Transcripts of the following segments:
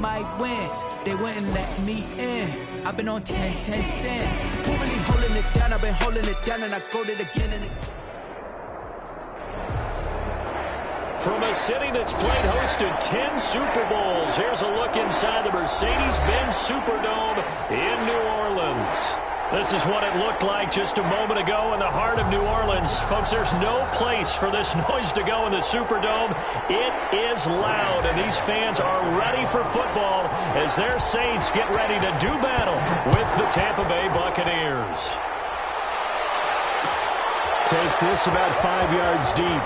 my wins. They wouldn't let me in. I've been on 10 cents. Who really holding it down? I've been holding it down and I go it again and again. From a city that's played host to 10 Super Bowls, here's a look inside the Mercedes-Benz Superdome in New Orleans. This is what it looked like just a moment ago in the heart of New Orleans. Folks, there's no place for this noise to go in the Superdome. It is loud, and these fans are ready for football as their Saints get ready to do battle with the Tampa Bay Buccaneers. Takes this about 5 yards deep.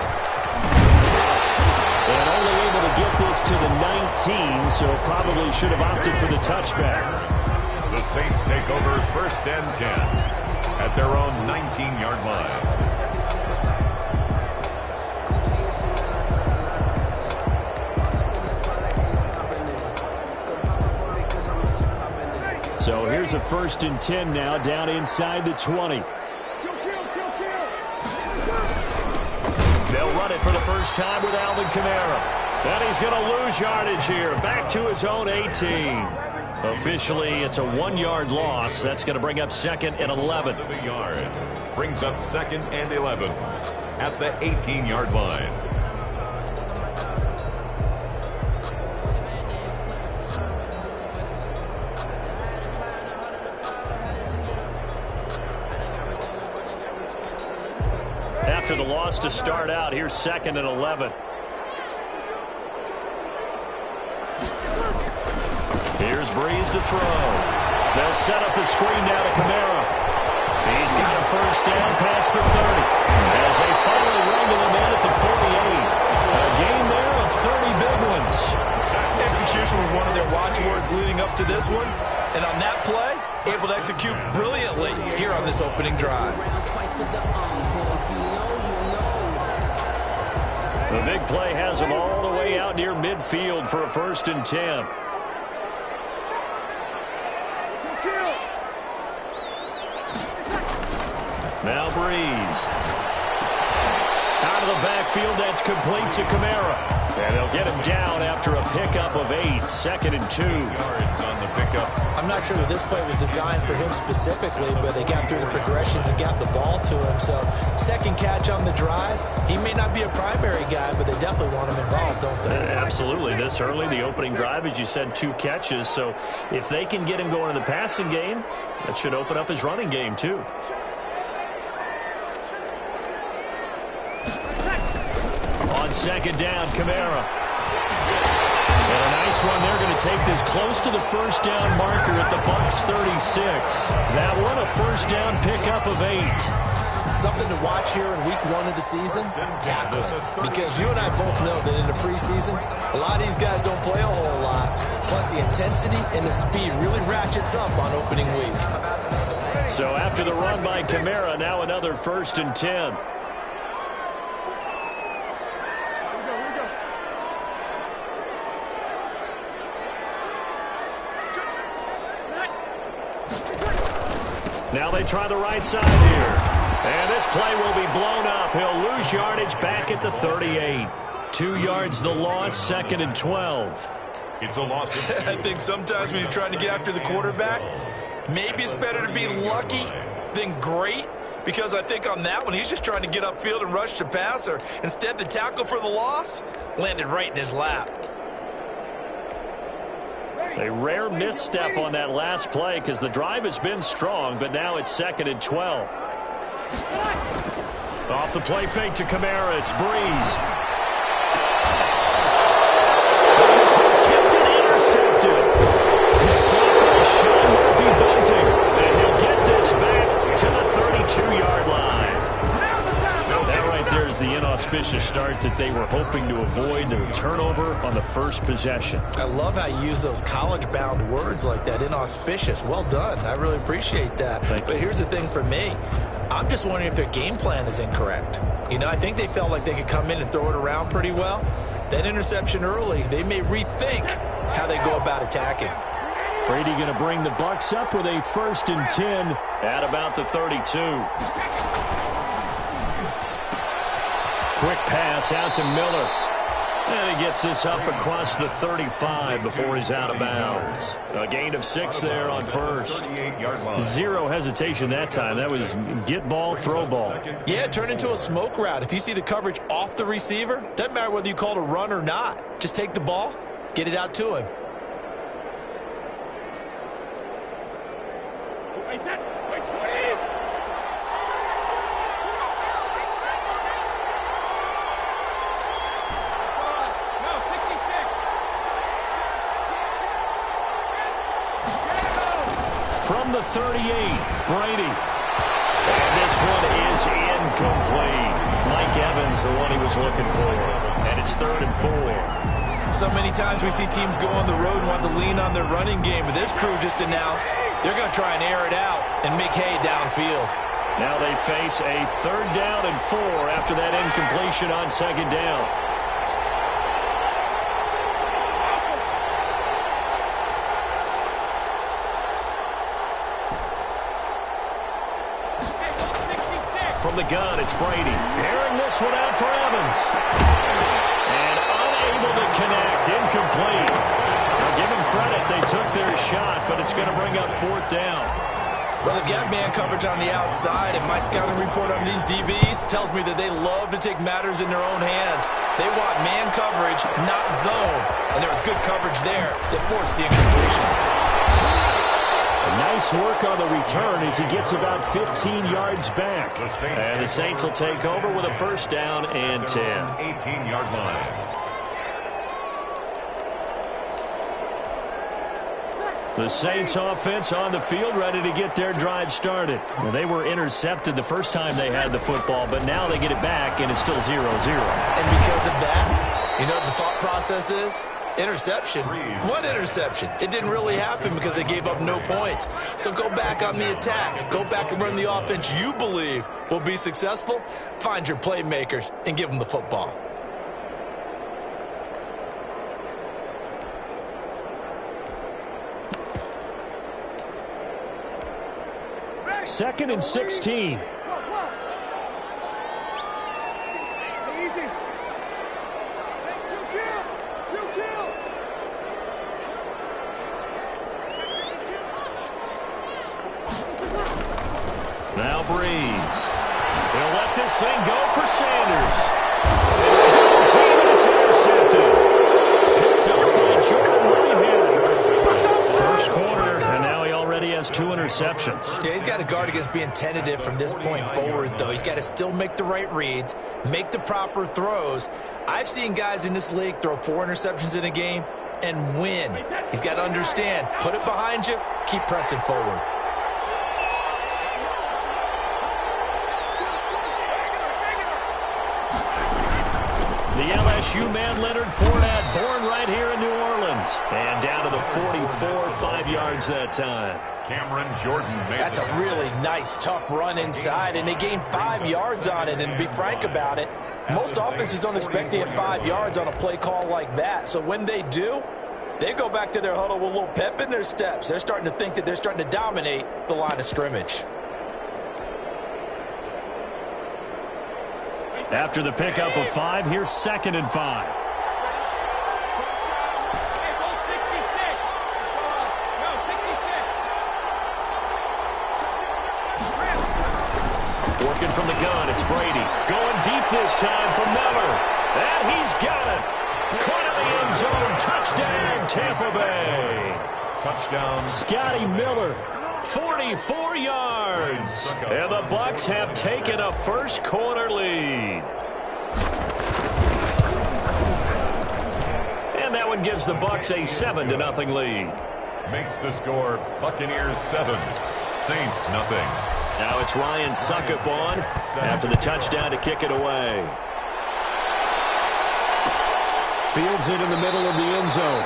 And only able to get this to the 19, so probably should have opted for the touchback. The Saints take over 1st and 10 at their own 19-yard line. So here's a 1st and 10 now, down inside the 20. They'll run it for the first time with Alvin Kamara. And he's going to lose yardage here, back to his own 18. Officially, it's a 1-yard loss. That's going to bring up 2nd and 11. Brings up 2nd and 11 at the 18-yard line. After the loss to start out, here's 2nd and 11. Here's Breeze to throw. They'll set up the screen now to Kamara. He's got a first down past the 30. As they finally wrangle him in at the 48. A game there of 30 big ones. Execution was one of their watchwords leading up to this one. And on that play, able to execute brilliantly here on this opening drive. The big play has him all the way out near midfield for a 1st and 10. Now Breeze. Out of the backfield, that's complete to Kamara. And they'll get him down after a pickup of 8. 2nd and 2. Yards on the pickup. I'm not sure that this play was designed for him specifically, but they got through the progressions and got the ball to him. So, second catch on the drive. He may not be a primary guy, but they definitely want him involved, don't they? Absolutely. This early, the opening drive, as you said, 2 catches. So, if they can get him going in the passing game, that should open up his running game, too. On 2nd down, Kamara. And a nice run. They're going to take this close to the first down marker at the Bucs 36. That one, a first down pickup of 8. Something to watch here in week 1 of the season, tackling. Because you and I both know that in the preseason, a lot of these guys don't play a whole lot. Plus the intensity and the speed really ratchets up on opening week. So after the run by Kamara, now another 1st and 10. Now they try the right side here. And this play will be blown up. He'll lose yardage back at the 38. 2 yards the loss, 2nd and 12. It's a loss. I think sometimes when you're trying to get after the quarterback, maybe it's better to be lucky than great. Because I think on that one, he's just trying to get upfield and rush the passer. Instead, the tackle for the loss landed right in his lap. A rare misstep on that last play because the drive has been strong, but now it's 2nd and 12. Off the play fake to Kamara, it's Breeze. Tipped and intercepted. Picked up by Sean Murphy-Bunting, and he'll get this back to the 32-yard line. That right there is the inauspicious start that they were hoping to avoid, the turnover on the first possession. I love how you use those college-bound words like that, inauspicious. Well done. I really appreciate that. But here's the thing for me. I'm just wondering if their game plan is incorrect. You know, I think they felt like they could come in and throw it around pretty well. That interception early, they may rethink how they go about attacking. Brady going to bring the Bucs up with a 1st and 10 at about the 32. Quick pass out to Miller. And he gets this up across the 35 before he's out of bounds. A gain of 6 there on first. Zero hesitation that time. That was get ball, throw ball. Yeah, it turned into a smoke route. If you see the coverage off the receiver, doesn't matter whether you call it a run or not. Just take the ball, get it out to him. From the 38, Brady. And this one is incomplete. Mike Evans, the one he was looking for. And it's 3rd and 4. So many times we see teams go on the road and want to lean on their running game, but this crew just announced they're going to try and air it out and make hay downfield. Now they face a 3rd down and 4 after that incompletion on 2nd down. From the gun, it's Brady. Airing this one out for Evans. And unable to connect. Incomplete. Now give them credit. They took their shot, but it's going to bring up 4th down. Well, they've got man coverage on the outside, and my scouting report on these DBs tells me that they love to take matters in their own hands. They want man coverage, not zone. And there was good coverage there that forced the incompletion. Nice work on the return as he gets about 15 yards back. And the Saints will take over with a 1st down and 10. 18-yard line. The Saints offense on the field ready to get their drive started. Well, they were intercepted the first time they had the football, but now they get it back and it's still 0-0. And because of that, you know what the thought process is? Interception. What interception? It didn't really happen because they gave up no points. So go back on the attack. Go back and run the offense you believe will be successful. Find your playmakers and give them the football. Second and 16. Now Breeze. He'll let this thing go for Sanders. Double team and it's intercepted. Picked up by Jordan Whitehead. First quarter, and now he already has 2 interceptions. Yeah, he's got to guard against being tentative from this point forward, though. He's got to still make the right reads, make the proper throws. I've seen guys in this league throw 4 interceptions in a game and win. He's got to understand, put it behind you, keep pressing forward. The LSU man, Leonard Fournette, born right here in New Orleans. And down to the 44, 5 yards that time. Cameron Jordan. That's a really nice, tough run inside, and they gained 5 yards on it. And to be frank about it, most offenses don't expect to get 5 yards on a play call like that. So when they do, they go back to their huddle with a little pep in their steps. They're starting to think that they're starting to dominate the line of scrimmage. After the pickup of 5, here's 2nd and 5. Working from the gun, it's Brady. Going deep this time for Miller. And he's got it. Caught in the end zone. Touchdown, Tampa Bay. Touchdown. Scotty Miller. 44 yards. And the Bucs have taken a first quarter lead. And that one gives the Bucs a 7-0 lead. Makes the score Buccaneers 7, Saints nothing. Now it's Ryan Suckup on after the touchdown to kick it away. Fields it in the middle of the end zone.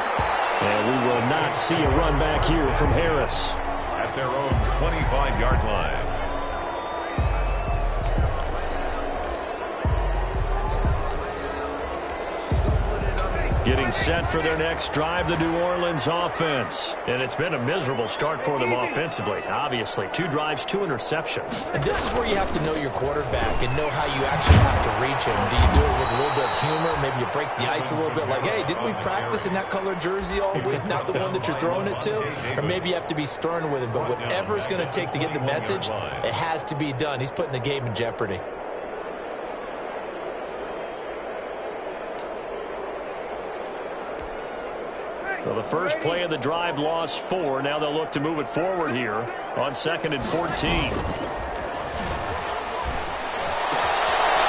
And we will not see a run back here from Harris. At their own 25-yard line. Getting set for their next drive, the New Orleans offense. And it's been a miserable start for them offensively, obviously. 2 drives, 2 interceptions. And this is where you have to know your quarterback and know how you actually have to reach him. Do you do it with a little bit of humor? Maybe you break the ice a little bit like, hey, didn't we practice in that color jersey all week, not the one that you're throwing it to? Or maybe you have to be stern with him. But whatever it's going to take to get the message, it has to be done. He's putting the game in jeopardy. Well, the first play of the drive lost 4. Now they'll look to move it forward here on 2nd and 14.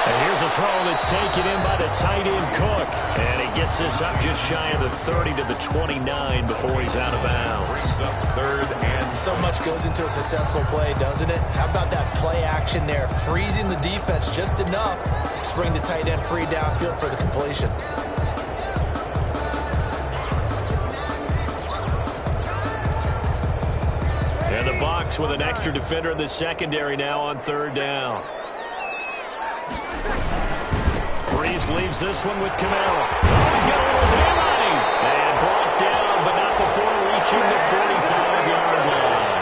And here's a throw that's taken in by the tight end Cook. And he gets this up just shy of the 30 to the 29 before he's out of bounds. 3rd and so much goes into a successful play, doesn't it? How about that play action there? Freezing the defense just enough to bring the tight end free downfield for the completion. And the Bucs with an extra defender in the secondary now on 3rd down. Breeze leaves this one with Kamara. Oh, he's got a little daylighting. And brought down, but not before reaching the 45-yard line.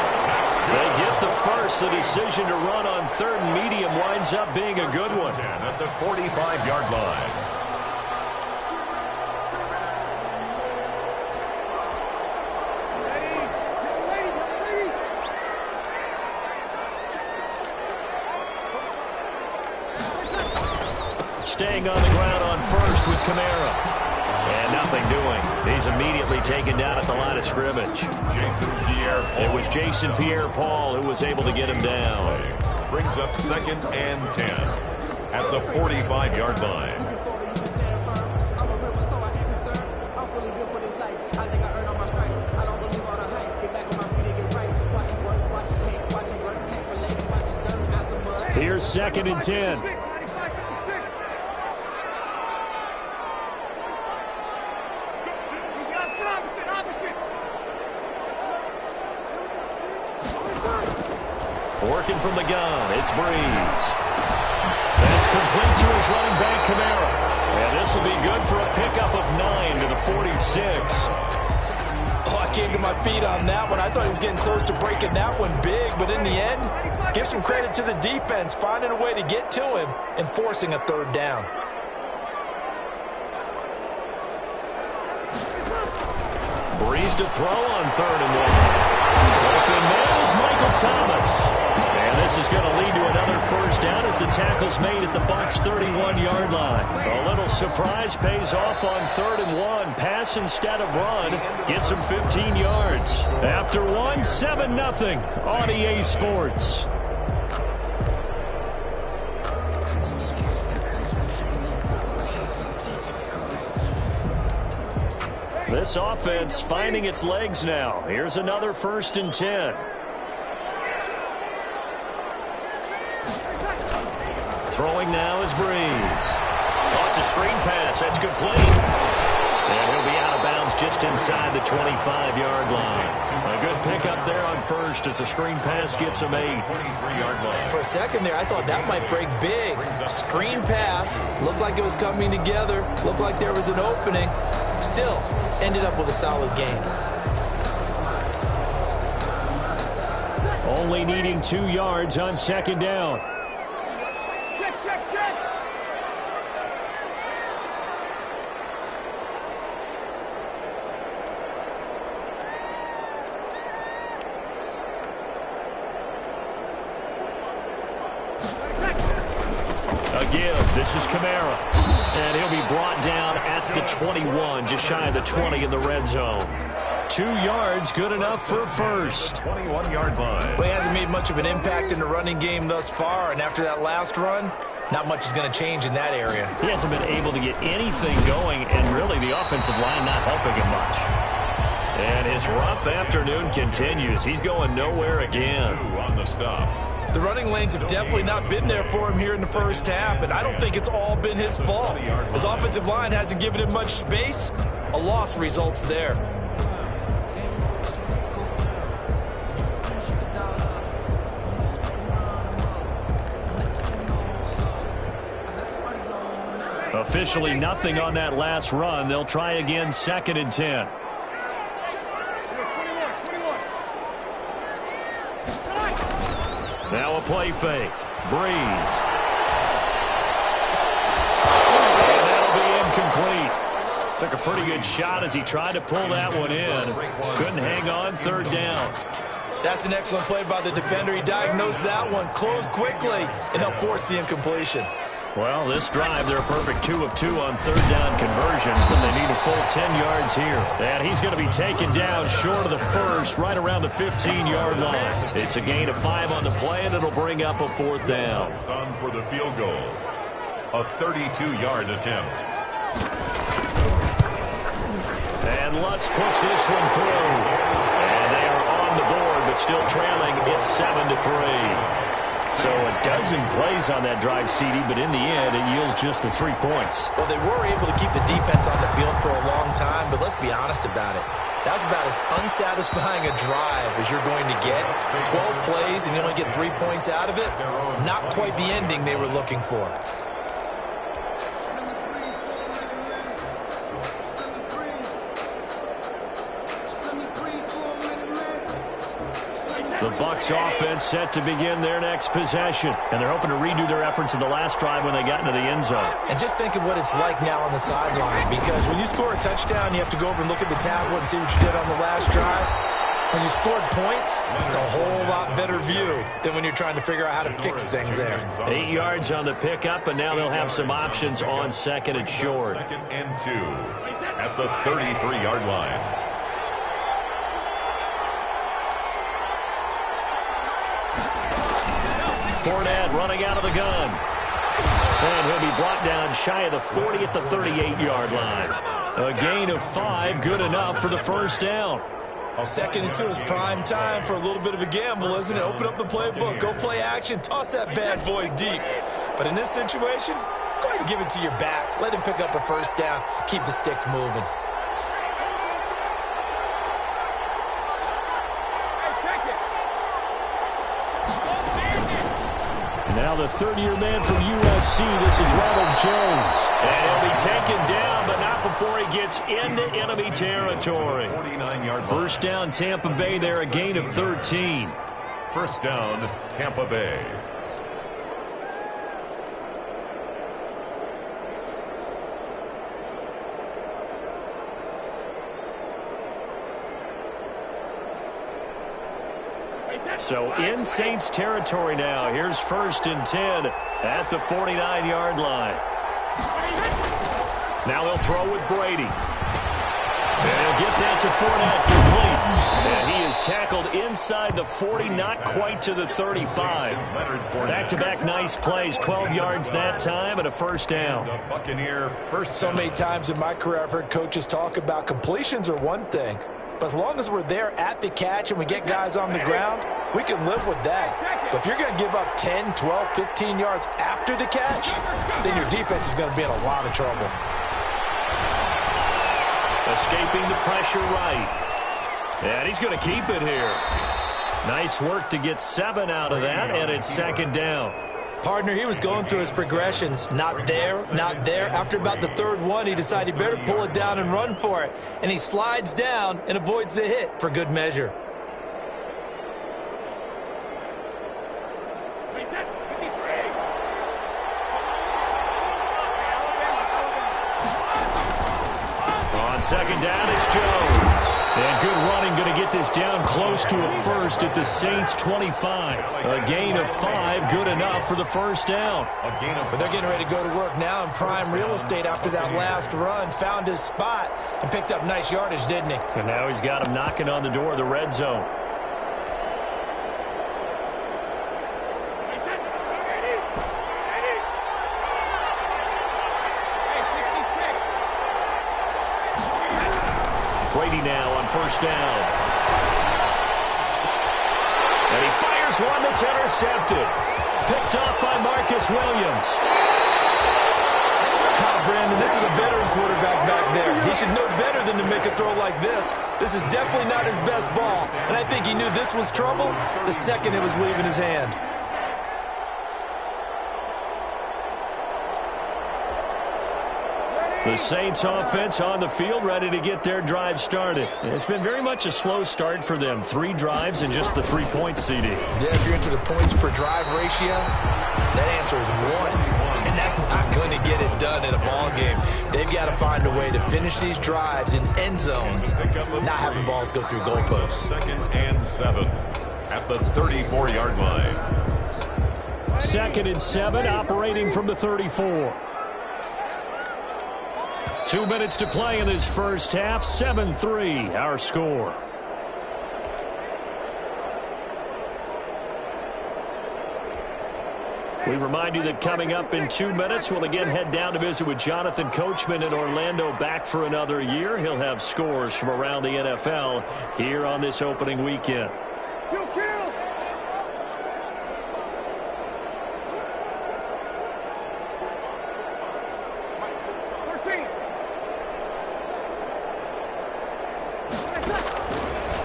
They get the first. The decision to run on 3rd and medium winds up being a good one. At the 45-yard line. Staying on the ground on 1st with Kamara. And nothing doing. He's immediately taken down at the line of scrimmage. It was Jason Pierre-Paul who was able to get him down. Brings up 2nd and 10 at the 45-yard line. Here's 2nd and 10. Working from the gun, it's Breeze. That's complete to his running back, Kamara. And this will be good for a pickup of 9 to the 46. Oh, I came to my feet on that one. I thought he was getting close to breaking that one big, but in the end, give some credit to the defense, finding a way to get to him and forcing a 3rd down. Breeze to throw on 3rd and 1. Open man is Michael Thomas. And this is going to lead to another first down as the tackle's made at the Bucs' 31-yard line. A little surprise pays off on 3rd and 1. Pass instead of run. Gets him 15 yards. After 1, 7-0 on EA Sports. This offense finding its legs now. Here's another 1st and 10. Throwing now is Breeze. Oh, it's a screen pass. That's complete. And he'll be out of bounds just inside the 25-yard line. A good pickup there on 1st as the screen pass gets him 8. For a second there, I thought that might break big. Screen pass. Looked like it was coming together. Looked like there was an opening. Still, ended up with a solid game. Only needing 2 yards on 2nd down. Again, this is Kamara. And he'll be brought down at the 21, just shy of the 20 in the red zone. 2 yards, good enough for a first. 21-yard line. Well, he hasn't made much of an impact in the running game thus far, and after that last run, not much is going to change in that area. He hasn't been able to get anything going, and really the offensive line not helping him much. And his rough afternoon continues. He's going nowhere again. 2 on the stop. The running lanes have definitely not been there for him here in the first half, and I don't think it's all been his fault. His offensive line hasn't given him much space. A loss results there. officially nothing on that last run. They'll try again, 2nd and 10. Now a play fake. Breeze. And that'll be incomplete. Took a pretty good shot as he tried to pull that one in. Couldn't hang on, 3rd down. That's an excellent play by the defender. He diagnosed that one, closed quickly, and helped force the incompletion. Well, this drive, they're a perfect 2 of 2 on 3rd down conversions, but they need a full 10 yards here. And he's going to be taken down short of the first, right around the 15-yard line. It's a gain of 5 on the play, and it'll bring up a 4th down. On for the field goal. A 32-yard attempt. And Lutz puts this one through. And they are on the board, but still trailing. It's 7-3. So a dozen plays on that drive, CD, but in the end, it yields just the 3 points. Well, they were able to keep the defense on the field for a long time, but let's be honest about it. That was about as unsatisfying a drive as you're going to get. 12 plays, and you only get 3 points out of it. Not quite the ending they were looking for. The Bucs offense set to begin their next possession. And they're hoping to redo their efforts in the last drive when they got into the end zone. And just think of what it's like now on the sideline. Because when you score a touchdown, you have to go over and look at the tablet and see what you did on the last drive. When you scored points, it's a whole lot better view than when you're trying to figure out how to fix things there. 8 yards on the pickup, and now they'll have some options on 2nd and short. 2nd and 2 at the 33-yard line. Fournette running out of the gun. And he'll be brought down shy of the 40 at the 38-yard line. A gain of 5, good enough for the 1st down. 2nd and 2 is prime time for a little bit of a gamble, isn't it? Open up the playbook, go play action, toss that bad boy deep. But in this situation, go ahead and give it to your back. Let him pick up a 1st down, keep the sticks moving. Now the 3rd-year man from USC, this is Ronald Jones. And he'll be taken down, but not before he gets into enemy territory. 49-yard 1st down, Tampa Bay there, a gain of 13. 1st down, Tampa Bay. So in Saints territory now. Here's 1st and 10 at the 49-yard line. Now he'll throw with Brady. And he'll get that to Fournette, complete. And he is tackled inside the 40, not quite to the 35. Back-to-back nice plays, 12 yards that time and a 1st down. Buccaneer first. So many times in my career I've heard coaches talk about completions are one thing, but as long as we're there at the catch and we get guys on the ground, we can live with that. But if you're going to give up 10, 12, 15 yards after the catch, then your defense is going to be in a lot of trouble. Escaping the pressure right. And he's going to keep it here. Nice work to get 7 out of that, and it's 2nd down. Partner, he was going through his progressions. Not there, not there. After about the 3rd one, he decided he better pull it down and run for it. And he slides down and avoids the hit for good measure. On 2nd down, it's Jones. And good running, going to get this down close to a 1st at the Saints 25. A gain of 5, good enough for the 1st down. But they're getting ready to go to work now in prime real estate after that last run. Found his spot and picked up nice yardage, didn't he? And now he's got him knocking on the door of the red zone. Brady now on 1st down. And he fires one that's intercepted. Picked off by Marcus Williams. Brandon, this is a veteran quarterback back there. He should know better than to make a throw like this. This is definitely not his best ball. And I think he knew this was trouble the second it was leaving his hand. The Saints offense on the field, ready to get their drive started. It's been very much a slow start for them. 3 drives and just the 3-point CD. Yeah, if you're into the points per drive ratio, that answer is 1. And that's not going to get it done in a ball game. They've got to find a way to finish these drives in end zones, not having balls go through goalposts. 2nd and 7 at the 34-yard line. 2nd and 7, operating from the 34. 2 minutes to play in this first half. 7-3, our score. We remind you that coming up in 2 minutes, we'll again head down to visit with Jonathan Coachman in Orlando, back for another year. He'll have scores from around the NFL here on this opening weekend.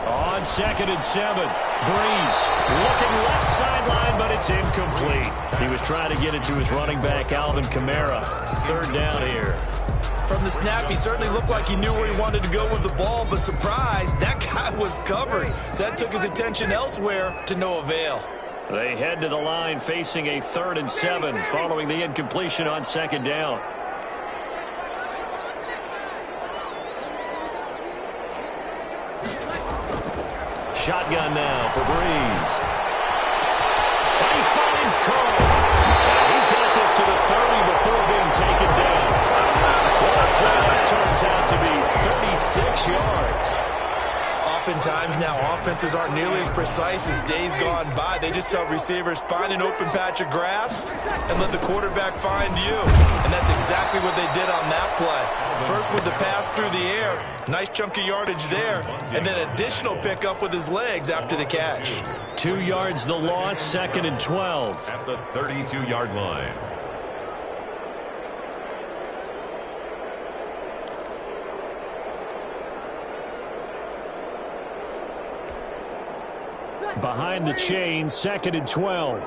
On 2nd and 7, Breeze looking left sideline, but it's incomplete. He was trying to get it to his running back, Alvin Kamara. 3rd down here. From the snap, he certainly looked like he knew where he wanted to go with the ball, but surprise, that guy was covered. So that took his attention elsewhere to no avail. They head to the line facing a 3rd and 7 following the incompletion on 2nd down. Shotgun now for Breeze. And he finds Cole. And he's got this to the 30 before being taken down. What a play that turns out to be, 36 yards. Oftentimes now, offenses aren't nearly as precise as days gone by. They just tell receivers, find an open patch of grass and let the quarterback find you. And that's exactly what they did on that play. First with the pass through the air, nice chunk of yardage there, and then additional pickup with his legs after the catch. 2 yards the loss, 2nd and 12. At the 32-yard line. Behind the chain, 2nd and 12.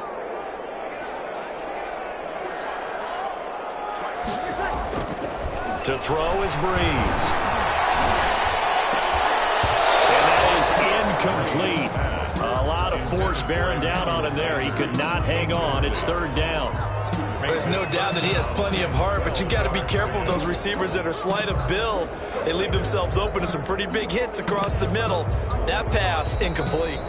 To throw is Breeze. And that is incomplete. A lot of force bearing down on him there. He could not hang on. It's 3rd down. There's no doubt that he has plenty of heart, but you got to be careful of those receivers that are slight of build. They leave themselves open to some pretty big hits across the middle. That pass, incomplete.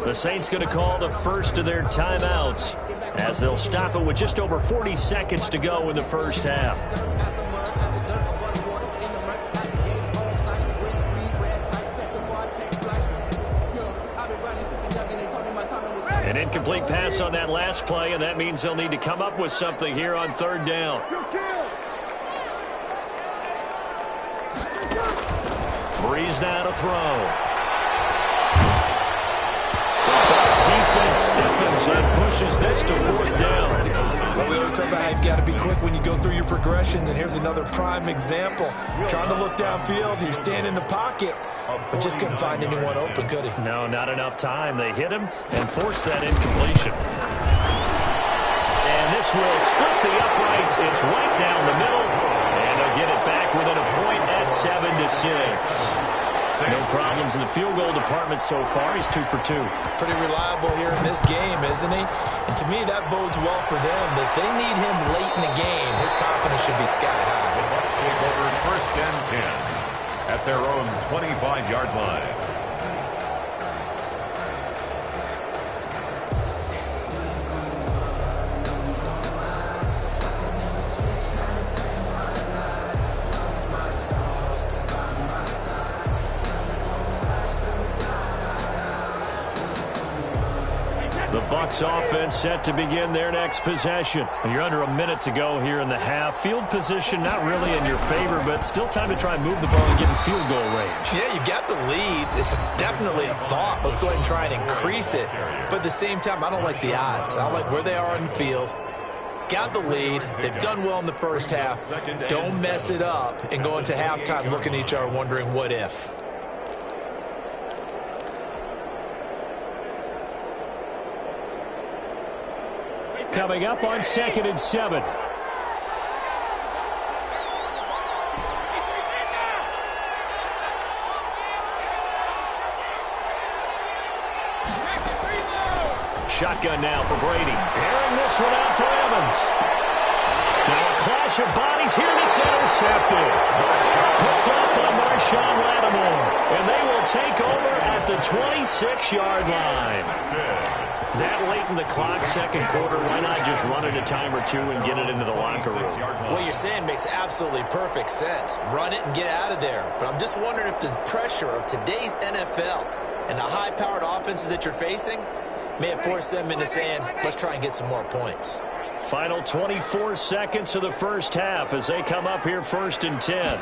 The Saints going to call the first of their timeouts as they'll stop it with just over 40 seconds to go in the first half. An incomplete pass on that last play, and that means they'll need to come up with something here on 3rd down. Breeze now to throw. Defense stiffens and pushes this to 4th down. Well, we always talk about how you've got to be quick when you go through your progressions, and here's another prime example. Trying to look downfield, he was standing in the pocket, but just couldn't find anyone open, could he? No, not enough time. They hit him and forced that incompletion. And this will split the uprights. It's right down the middle, and they'll get it back within a point at 7-6. No problems in the field goal department so far. He's 2 for 2. Pretty reliable here in this game, isn't he? And to me, that bodes well for them. If they need him late in the game, his confidence should be sky high. The Bucs take over 1st and 10 at their own 25-yard line. Bucs offense set to begin their next possession. You're under a minute to go here in the half. Field position not really in your favor, but still time to try and move the ball and get in field goal range. Yeah, you got the lead. It's definitely a thought. Let's go ahead and try and increase it. But at the same time, I don't like the odds. I like where they are on the field. Got the lead. They've done well in the first half. Don't mess it up and go into halftime looking at each other wondering what if. Coming up on 2nd and 7. Shotgun now for Brady. Airing this one out for Evans. Now a clash of bodies here, and it's intercepted. Picked up by Marshawn Lattimore. And they will take over at the 26-yard line. That late in the clock, second quarter, why not just run it a time or two and get it into the locker room? What you're saying makes absolutely perfect sense. Run it and get out of there. But I'm just wondering if the pressure of today's NFL and the high-powered offenses that you're facing may have forced them into saying, let's try and get some more points. Final 24 seconds of the first half as they come up here 1st and 10.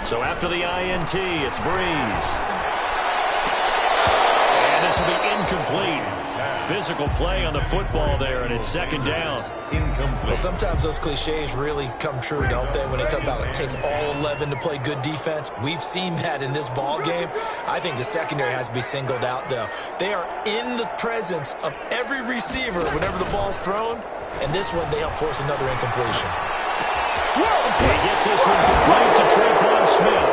So after the INT, it's Breeze. And this will be incomplete. Physical play on the football there, and it's second down. Well, sometimes those cliches really come true, don't they? When they talk about it takes all 11 to play good defense. We've seen that in this ball game. I think the secondary has to be singled out, though. They are in the presence of every receiver whenever the ball's thrown, and this one, they help force another incompletion. He gets this one complete to Tre'Quan Smith.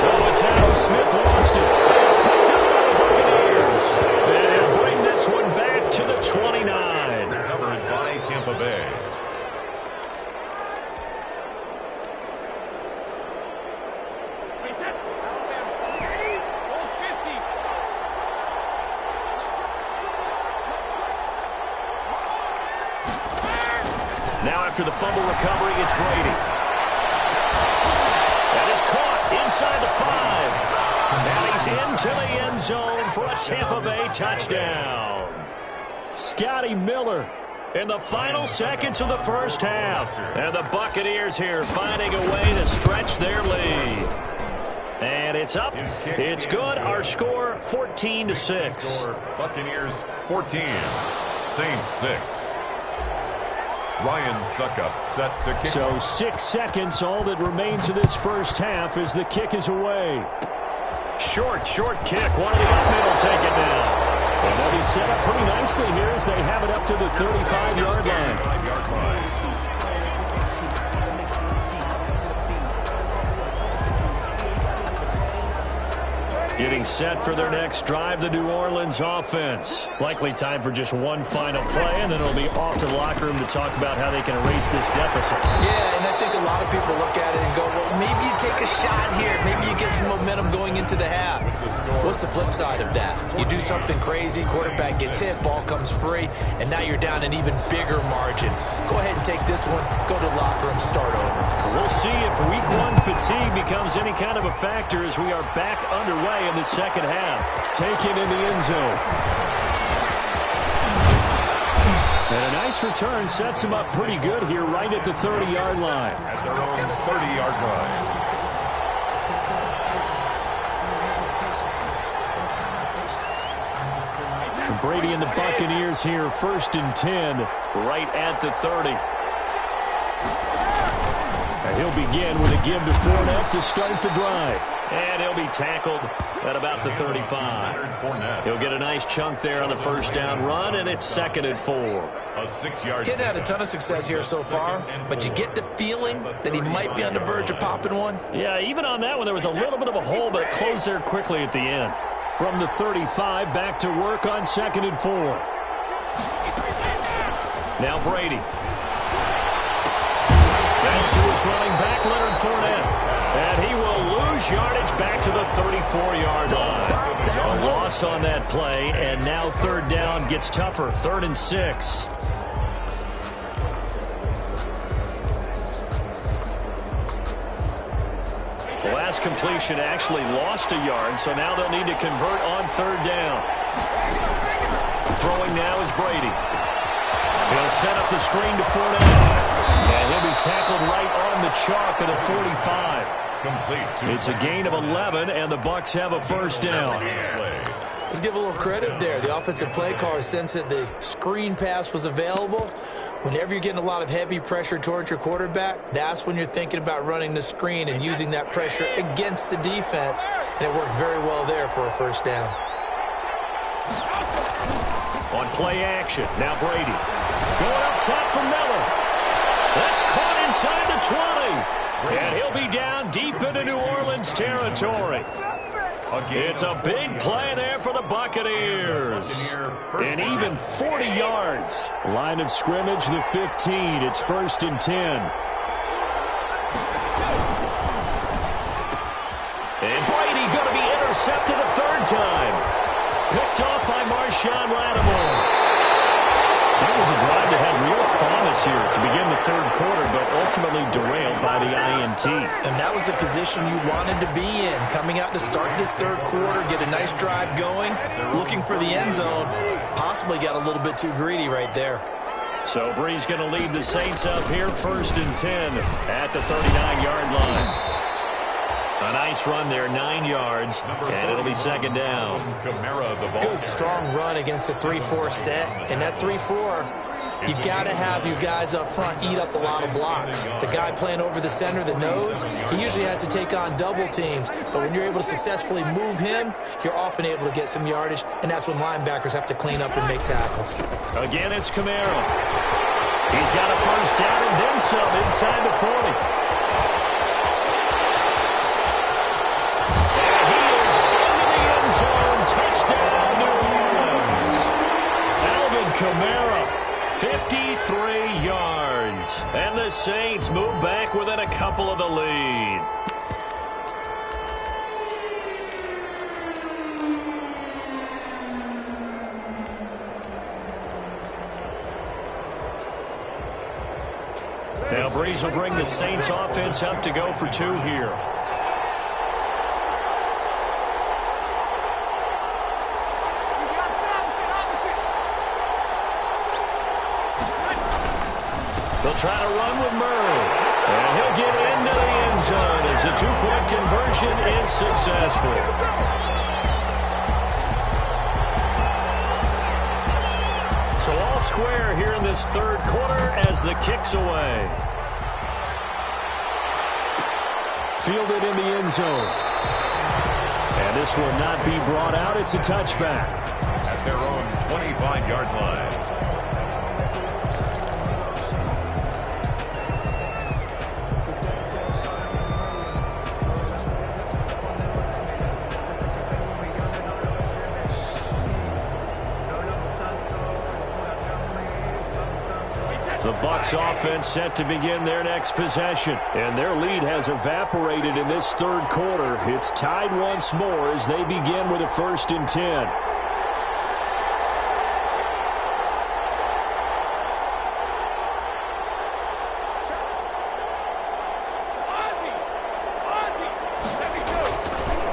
Oh, it's out. Smith lost it. It's picked up by the Buccaneers. And he'll bring this one back to the 29. Covered by Tampa Bay. Now after the fumble recovery, it's Brady. That is caught inside the 5. And he's into the end zone for a Tampa Bay touchdown. Scotty Miller in the final seconds of the first half. And the Buccaneers here finding a way to stretch their lead. And it's up. It's good. Our score, 14-6. Buccaneers 14, Saints 6. Ryan Suckup set to kick. So 6 seconds, all that remains of this first half as the kick is away. Short kick. One of the up middle take it now. And they'll be set up pretty nicely here as they have it up to the 35-yard line. Getting set for their next drive, the New Orleans offense. Likely time for just one final play, and then it'll be off to the locker room to talk about how they can erase this deficit. Yeah, and I think a lot of people look at it and go, well, maybe you take a shot here. Maybe you get some momentum going into the half. What's the flip side of that? You do something crazy, quarterback gets hit, ball comes free, and now you're down an even bigger margin. Go ahead and take this one, go to the locker room, start over. We'll see if week one fatigue becomes any kind of a factor as we are back underway in the second half. Taken in the end zone. And a nice return sets him up pretty good here right at the 30-yard line. At their own 30-yard line. Brady and the Buccaneers here, 1st and 10, right at the 30. And he'll begin with a give to Fournette to start the drive. And he'll be tackled at about the 35. He'll get a nice chunk there on the first down run, and it's 2nd and 4. A 6-yard. Getting had a ton of success here so far, but you get the feeling that he might be on the verge of popping one. Yeah, even on that one, there was a little bit of a hole, but it closed there quickly at the end. From the 35, back to work on 2nd and 4. Now Brady. That's to his running back, Leonard Fournette. And he will lose yardage back to the 34-yard line. A loss on that play, and now 3rd down gets tougher. 3rd and 6. The last completion actually lost a yard, so now they'll need to convert on 3rd down. Throwing now is Brady. He'll set up the screen to Fournette. And he'll be tackled right on the chalk of the 45. Complete. It's a gain of 11, and the Bucs have a 1st down. Let's give a little credit there. The offensive play caller sensed that the screen pass was available. Whenever you're getting a lot of heavy pressure towards your quarterback, that's when you're thinking about running the screen and using that pressure against the defense. And it worked very well there for a 1st down. On play action, now Brady. Going up top for Miller. That's caught inside the 20. And he'll be down deep into New Orleans territory. It's a big play there for the Buccaneers. And even 40 yards. Line of scrimmage, the 15. It's 1st and 10. And Brady going to be intercepted a third time. Picked off by Marshawn Lattimore. That was a drive that had real promise here to begin the third quarter, but ultimately derailed by the INT. And that was the position you wanted to be in. Coming out to start this third quarter, get a nice drive going, looking for the end zone. Possibly got a little bit too greedy right there. So Bree's going to lead the Saints up here, 1st and 10 at the 39-yard line. A nice run there, 9 yards, and it'll be 2nd down. Good, strong run against the 3-4 set. And that 3-4, you've got to have you guys up front eat up a lot of blocks. The guy playing over the center, the nose, he usually has to take on double teams. But when you're able to successfully move him, you're often able to get some yardage, and that's when linebackers have to clean up and make tackles. Again, it's Kamara. He's got a 1st down and then some inside the 40. Touchdown, New Orleans. Alvin Kamara, 53 yards. And the Saints move back within a couple of the lead. Now Breeze will bring the Saints offense up to go for 2 here. They'll try to run with Murray. And he'll get into the end zone as the 2-point conversion is successful. So all square here in this third quarter as the kick's away. Fielded in the end zone. And this will not be brought out. It's a touchback. At their own 25-yard line. The Bucs offense set to begin their next possession. And their lead has evaporated in this third quarter. It's tied once more as they begin with a 1st and 10.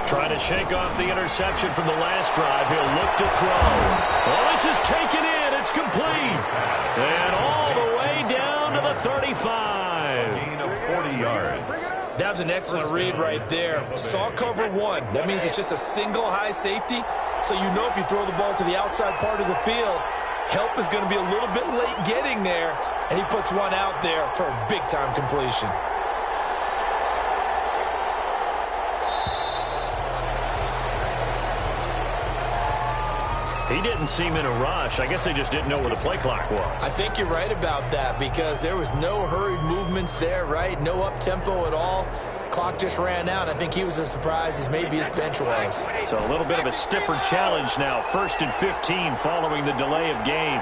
Trying to shake off the interception from the last drive. He'll look to throw. Well, this is taken in. It's complete. And all the way down to the 35. Gain of 40 yards. That was an excellent read right there. Saw cover 1. That means it's just a single high safety. So you know if you throw the ball to the outside part of the field, help is going to be a little bit late getting there. And he puts one out there for a big-time completion. He didn't seem in a rush. I guess they just didn't know where the play clock was. I think you're right about that because there was no hurried movements there, right? No up-tempo at all. Clock just ran out. I think he was as surprised as maybe his bench was. So a little bit of a stiffer challenge now. 1st and 15 following the delay of game.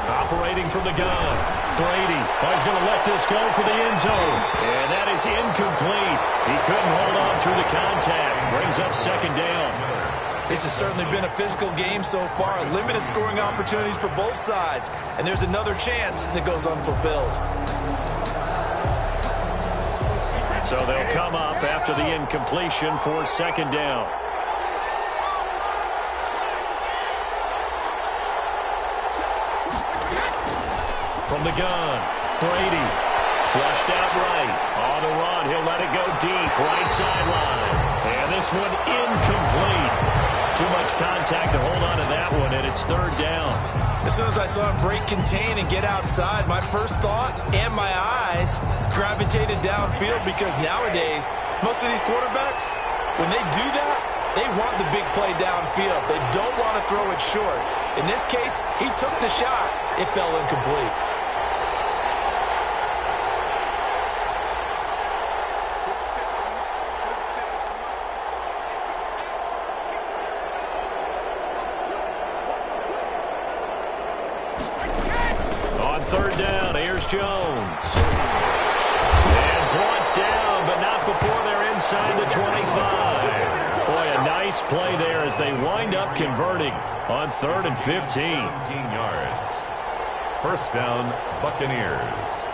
Operating from the gun. Brady is going to let this go for the end zone. And that is incomplete. He couldn't hold on through the contact. Brings up 2nd down. This has certainly been a physical game so far. Limited scoring opportunities for both sides. And there's another chance that goes unfulfilled. So they'll come up after the incompletion for 2nd down. From the gun, Brady, flushed out right. On the run, he'll let it go deep, right sideline. And this one incomplete. Too much contact to hold on to that one, and it's 3rd down. As soon as I saw him break contain and get outside, my first thought and my eyes gravitated downfield because nowadays, most of these quarterbacks, when they do that, they want the big play downfield. They don't want to throw it short. In this case, he took the shot. It fell incomplete. Here's Jones. And brought down, but not before they're inside the 25. Boy, a nice play there as they wind up converting on 3rd and 15. 17 yards. First down, Buccaneers.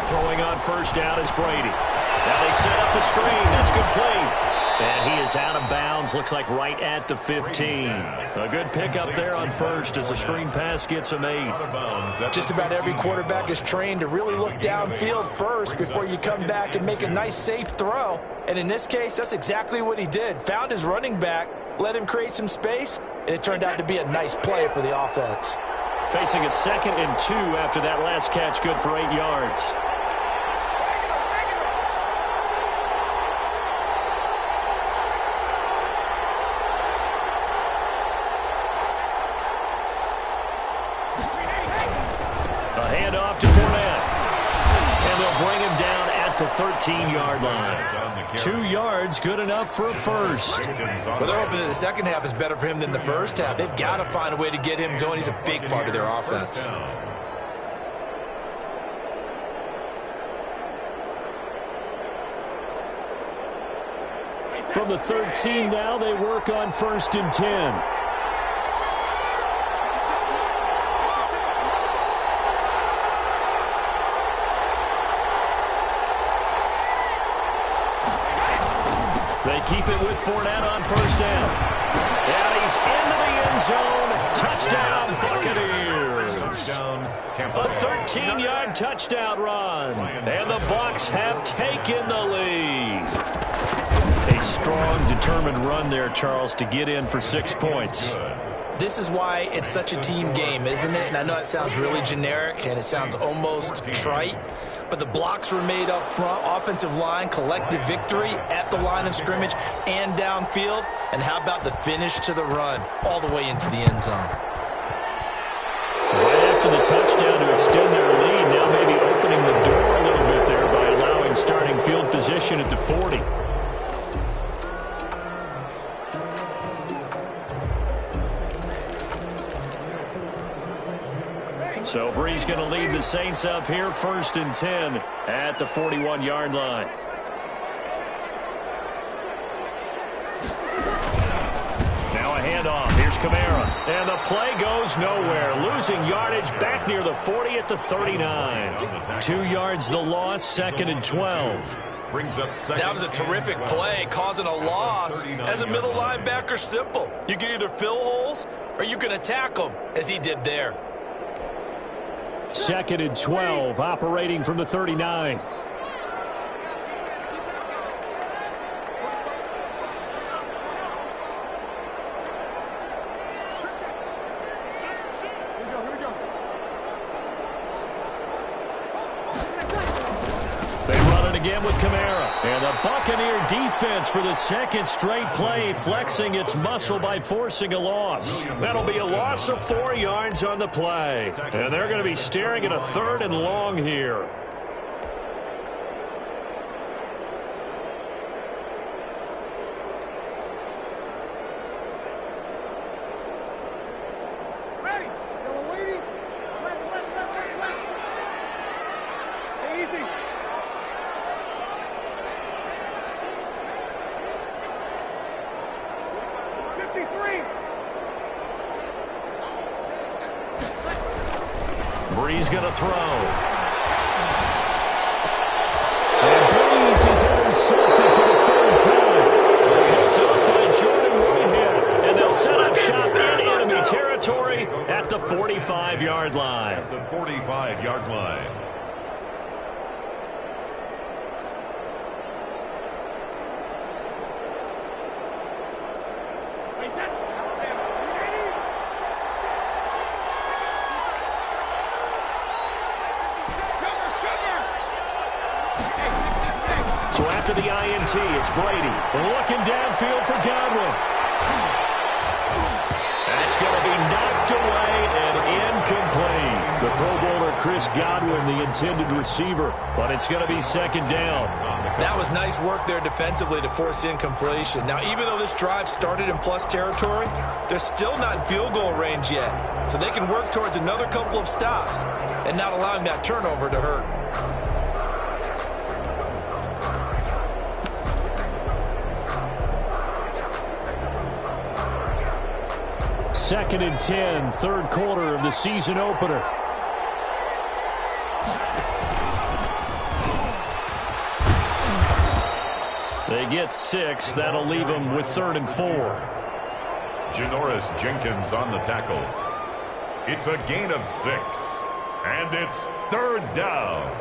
Throwing on first down is Brady. Now they set up the screen. That's complete. And he is out of bounds. Looks like right at the 15. A good pickup there on first as the screen pass gets him 8. Just about every quarterback is trained to really look downfield first before you come back and make a nice, safe throw. And in this case, that's exactly what he did. Found his running back, let him create some space, and it turned out to be a nice play for the offense. Facing a 2nd and 2 after that last catch, good for 8 yards. To Fournette. And they'll bring him down at the 13-yard line. 2 yards, good enough for a first. Well, they're hoping that the second half is better for him than the first half. They've got to find a way to get him going. He's a big part of their offense. From the 13 now, they work on 1st and 10. They keep it with Fournette on first down. And he's into the end zone. Touchdown, Buccaneers. A 13-yard touchdown run. And the Bucs have taken the lead. A strong, determined run there, Charles, to get in for 6 points. This is why it's such a team game, isn't it? And I know it sounds really generic and it sounds almost trite, but the blocks were made up front, offensive line, collective victory at the line of scrimmage and downfield. And how about the finish to the run all the way into the end zone? Right after the touchdown to extend their lead, now maybe opening the door a little bit there by allowing starting field position at the 40. So Brees going to lead the Saints up here, 1st and 10 at the 41-yard line. Now a handoff. Here's Kamara. And the play goes nowhere. Losing yardage back near the 40 at the 39. 2 yards the loss, 2nd and 12. That was a terrific play, causing a loss. As a middle linebacker, simple. You can either fill holes or you can attack them, as he did there. 2nd and 12, operating from the 39. They run it again with Kamara. And the Buccaneer defense for the 2nd straight play, flexing its muscle by forcing a loss. That'll be a loss of 4 yards on the play. And they're going to be staring at a 3rd and long here. Brees going to throw. And Brees is intercepted for the 3rd time. Picked up by Jordan Whitehead. And they'll set up shop in enemy territory at the 45-yard line. At the 45-yard line. So after the INT, it's Brady looking downfield for Godwin. That's going to be knocked away and incomplete. The Pro Bowler Chris Godwin, the intended receiver, but it's going to be second down. That was nice work there defensively to force incompletion. Now, even though this drive started in plus territory, they're still not in field goal range yet. So they can work towards another couple of stops and not allowing that turnover to hurt. Second and 10, third quarter of the season opener. They get 6. That'll leave them with 3rd and 4. Janoris Jenkins on the tackle. It's a gain of 6. And it's 3rd down.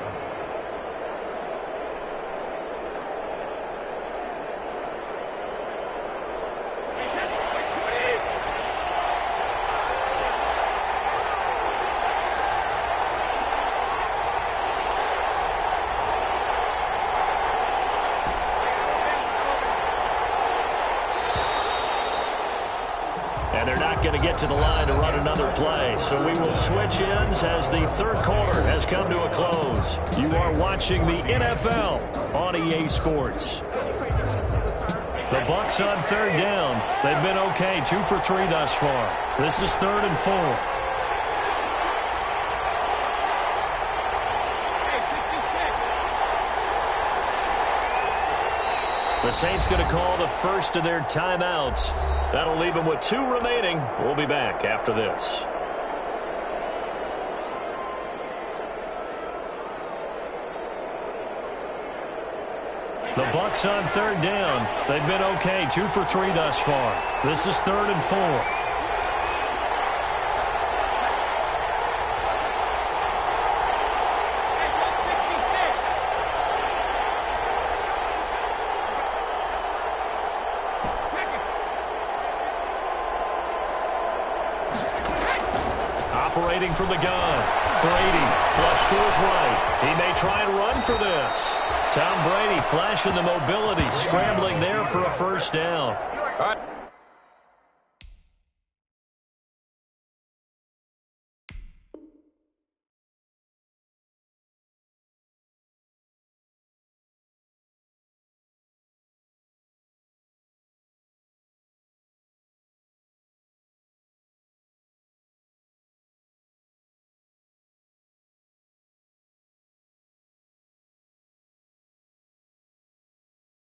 And they're not going to get to the line to run another play. So we will switch ends as the third quarter has come to a close. You are watching the NFL on EA Sports. The Bucs on 3rd down. They've been okay, 2 for 3 thus far. This is 3rd and 4. The Saints going to call the first of their timeouts. That'll leave them with 2 remaining. We'll be back after this. The Bucs on 3rd down. They've been okay, 2 for 3 thus far. This is 3rd and 4. Operating from the gun. Brady flush to his right. He may try and run for this. Tom Brady flashing the mobility, scrambling there for a first down. All right.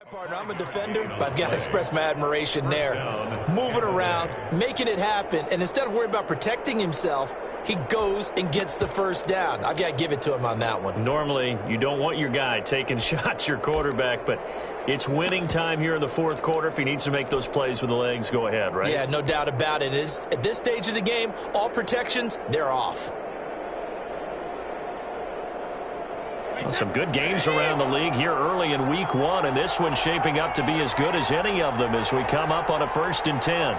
Partner, I'm a defender, but I've got to express my admiration there. Moving around, making it happen, and instead of worrying about protecting himself, he goes and gets the first down. I've got to give it to him on that one. Normally, you don't want your guy taking shots, your quarterback, but it's winning time here in the fourth quarter. If he needs to make those plays with the legs, go ahead, right? Yeah, no doubt about it. At this stage of the game, all protections, they're off. Well, some good games around the league here early in week 1, and this one's shaping up to be as good as any of them as we come up on a 1st and 10.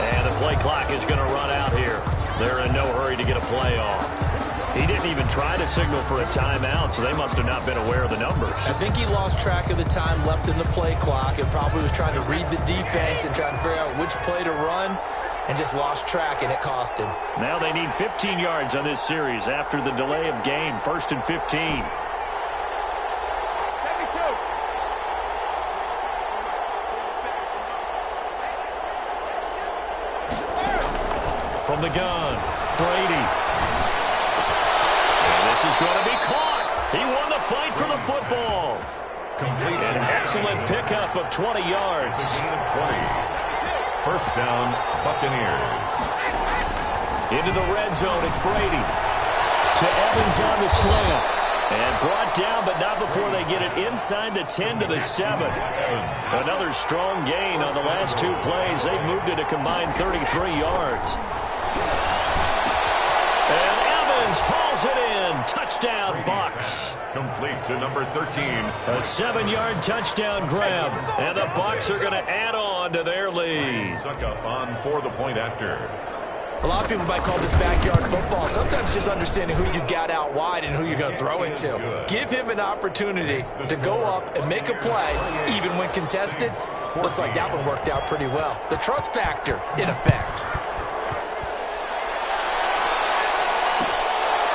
And the play clock is going to run out here. They're in no hurry to get a play off. He didn't even try to signal for a timeout, so they must have not been aware of the numbers. I think he lost track of the time left in the play clock and probably was trying to read the defense and trying to figure out which play to run. And just lost track, and it cost him. Now they need 15 yards on this series after the delay of game. 1st and 15. From the gun, Brady. And this is going to be caught. He won the fight for the football. An excellent pickup of 20 yards. 20. First down, Buccaneers. Into the red zone, it's Brady. To Evans on the slant. And brought down, but not before they get it inside the 10 to the 7. Another strong gain on the last 2 plays. They've moved it a combined 33 yards. And Evans hauls it in. Touchdown, Bucs. Complete to number 13. A 7-yard touchdown grab. And the Bucs are going to add on to their lead. Suck up on for the point after. A lot of people might call this backyard football. Sometimes just understanding who you've got out wide and who you're going to throw it to. Give him an opportunity to go up and make a play, even when contested. Looks like that one worked out pretty well. The trust factor, in effect.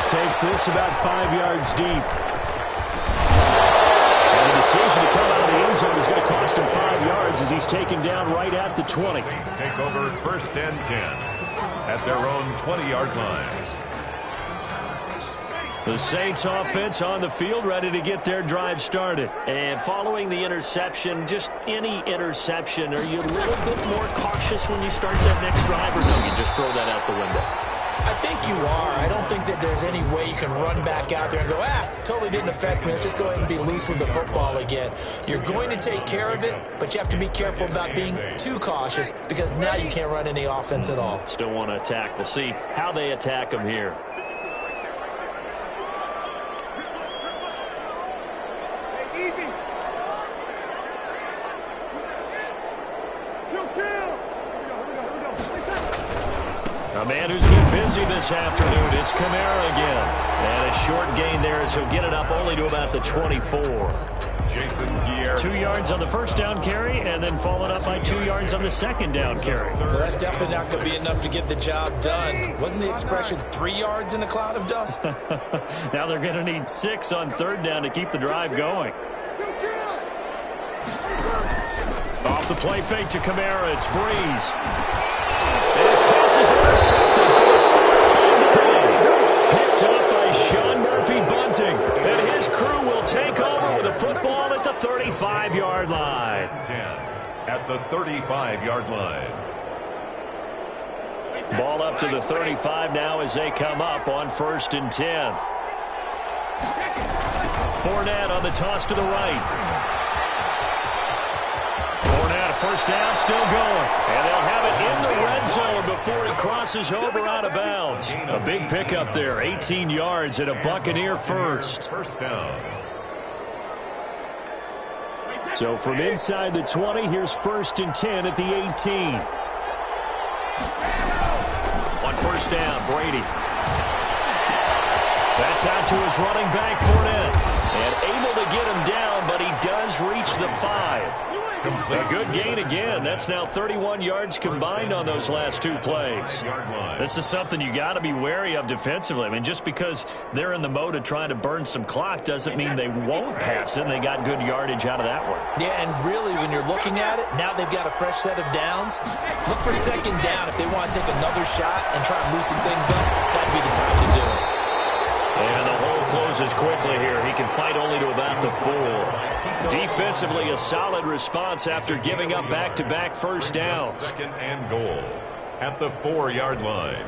Takes this about 5 yards deep. And the decision to come out of the end zone is going to cost him 5 yards as he's taken down right at the 20. Saints take over 1st and 10 at their own 20-yard line. The Saints offense on the field, ready to get their drive started. And following the interception, just any interception, are you a little bit more cautious when you start that next drive, or no, you just throw that out the window? I think you are. I don't think that there's any way you can run back out there and go, totally didn't affect me. Let's just go ahead and be loose with the football again. You're going to take care of it, but you have to be careful about being too cautious because now you can't run any offense at all. Still want to attack. We'll see how they attack them here. A man who's been busy this afternoon, it's Kamara again. And a short gain there as he'll get it up only to about the 24. Jason Pierre. 2 yards on the first down carry, and then followed up by 2 yards on the second down carry. Well, that's definitely not going to be enough to get the job done. Wasn't the expression 3 yards in a cloud of dust? Now they're going to need 6 on third down to keep the drive going. Off the play fake to Kamara, it's Breeze. And his pass is intercepted for 14 picked up by Sean Murphy-Bunting. And his crew will take over with a football at the 35-yard line. 10 at the 35-yard line. Ball up to the 35 now as they come up on 1st and 10. Fournette on the toss to the right. First down, still going. And they'll have it in the red zone before it crosses over out of bounds. A big pickup there, 18 yards and a Buccaneer first. First down. So from inside the 20, here's 1st and 10 at the 18. On 1st down, Brady. That's out to his running back, Fournette. And able to get him down, but he does reach the 5. A good gain again. That's now 31 yards combined on those last 2 plays. This is something you got to be wary of defensively. I mean, just because they're in the mode of trying to burn some clock doesn't mean they won't pass it. And they got good yardage out of that one. Yeah, and really, when you're looking at it, now they've got a fresh set of downs. Look for 2nd down if they want to take another shot and try and loosen things up. That'd be the time to do it. And the hole closes quickly here. He can fight only to about the 4. Defensively, a solid response after giving up back-to-back first downs. 2nd and goal at the 4-yard line.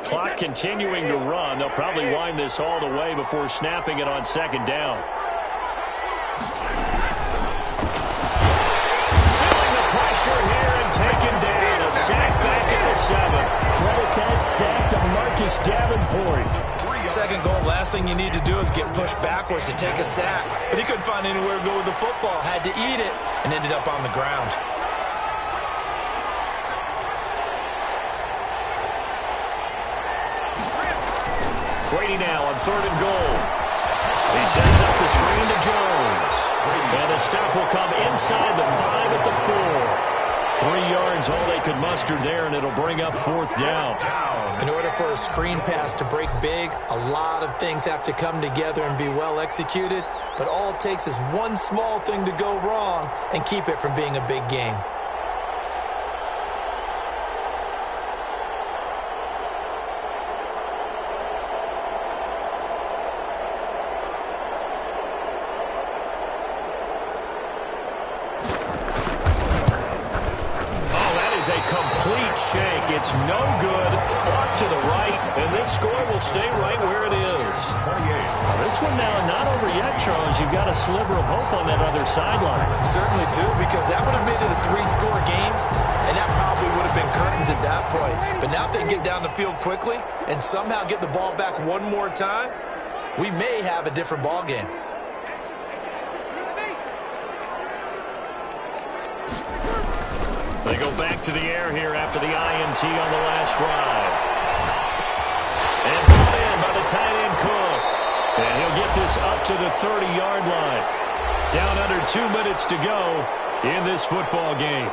Clock continuing to run. They'll probably wind this all the way before snapping it on 2nd down. Here and taken down. A sack back at the 7. Credit that sack to Marcus Davenport. 2nd goal, last thing you need to do is get pushed backwards to take a sack. But he couldn't find anywhere to go with the football. Had to eat it and ended up on the ground. Brady now on 3rd and goal. He sends up the screen to Jones. And the stop will come inside the 5 at the 4. 3 yards, all they could muster there, and it'll bring up 4th down. In order for a screen pass to break big, a lot of things have to come together and be well executed. But all it takes is one small thing to go wrong and keep it from being a big game. A complete shank. It's no good. Off to the right, and this score will stay right where it is. This one now not over yet, Charles. You've got a sliver of hope on that other sideline. Certainly do, because that would have made it a 3-score game, and that probably would have been curtains at that point. But now if they get down the field quickly and somehow get the ball back one more time, we may have a different ball game. They go back to the air here after the INT on the last drive. And brought in by the tight end Cook. And he'll get this up to the 30-yard line. Down under 2 minutes to go in this football game.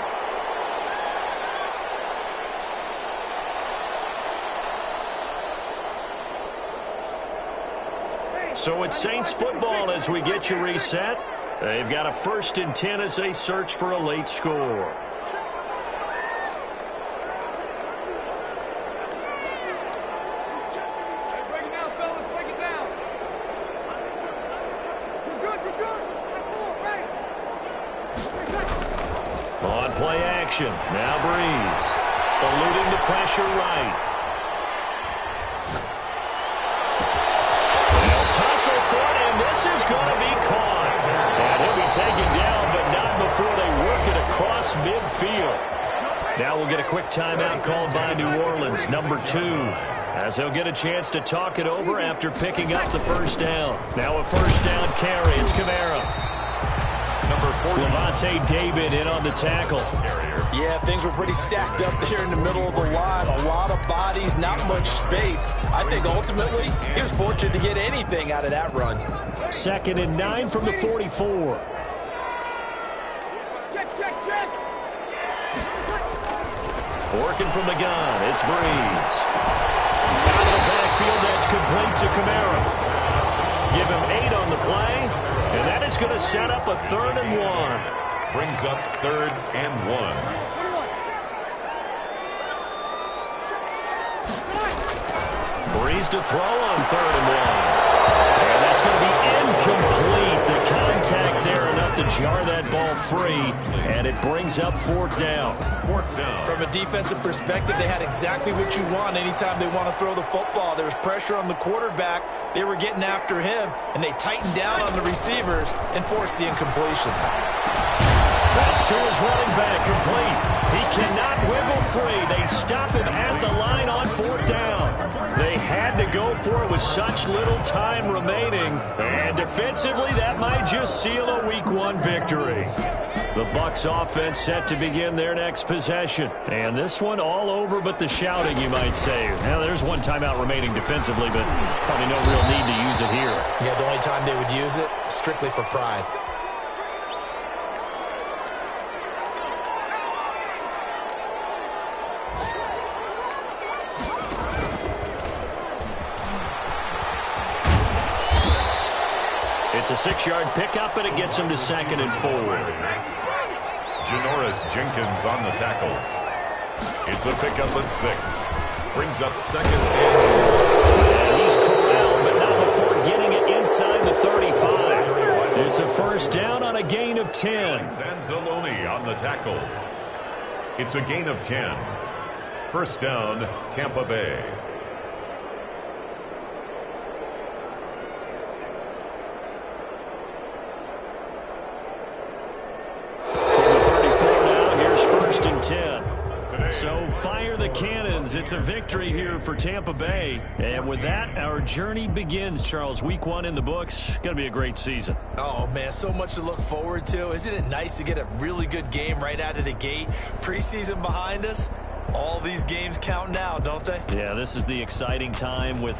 So it's Saints football as we get you reset. They've got a 1st and 10 as they search for a late score. Break it down, fellas. Break it down. We're good. We're good. Ready. On play action. Now Breeze. Eluding the pressure right. Tussle for it, and this is going to be caught. And he'll be taken down, but not before they work it across midfield. Now we'll get a quick timeout called by New Orleans, number 2, as he'll get a chance to talk it over after picking up the first down. Now a first down carry. It's Kamara. Number 40. Levante David in on the tackle. Yeah, things were pretty stacked up there in the middle of the line. A lot of bodies, not much space. I think ultimately he was fortunate to get anything out of that run. 2nd and 9 from the 44. Check. Working from the gun, it's Breeze. Out of the backfield, that's complete to Kamara. Give him 8 on the play, and that is going to set up a 3rd and 1. Brings up 3rd and 1. Breeze to throw on 3rd and 1. And that's going to be incomplete. The contact there enough to jar that ball free, and it brings up 4th down. 4th down. From a defensive perspective, they had exactly what you want anytime they want to throw the football. There was pressure on the quarterback. They were getting after him, and they tightened down on the receivers and forced the incompletion. That's to his running back, complete. He cannot wiggle free. They stop him at the line on 4th down. They had to go for it with such little time remaining. And defensively, that might just seal a Week 1 victory. The Bucs offense set to begin their next possession. And this one all over but the shouting, you might say. Now, there's one timeout remaining defensively, but probably no real need to use it here. Yeah, the only time they would use it, strictly for pride. It's a 6-yard pickup, and it gets him to 2nd and 4. Janoris Jenkins on the tackle. It's a pickup of 6. Brings up 2nd and he's corralled, but not before getting it inside the 35. It's a 1st down on a gain of 10. Anzalone on the tackle. It's a gain of 10. 1st down, Tampa Bay. So fire the cannons. It's a victory here for Tampa Bay. And with that, our journey begins, Charles. Week 1 in the books. Going to be a great season. Oh, man, so much to look forward to. Isn't it nice to get a really good game right out of the gate? Preseason behind us. All these games count now, don't they? Yeah, this is the exciting time with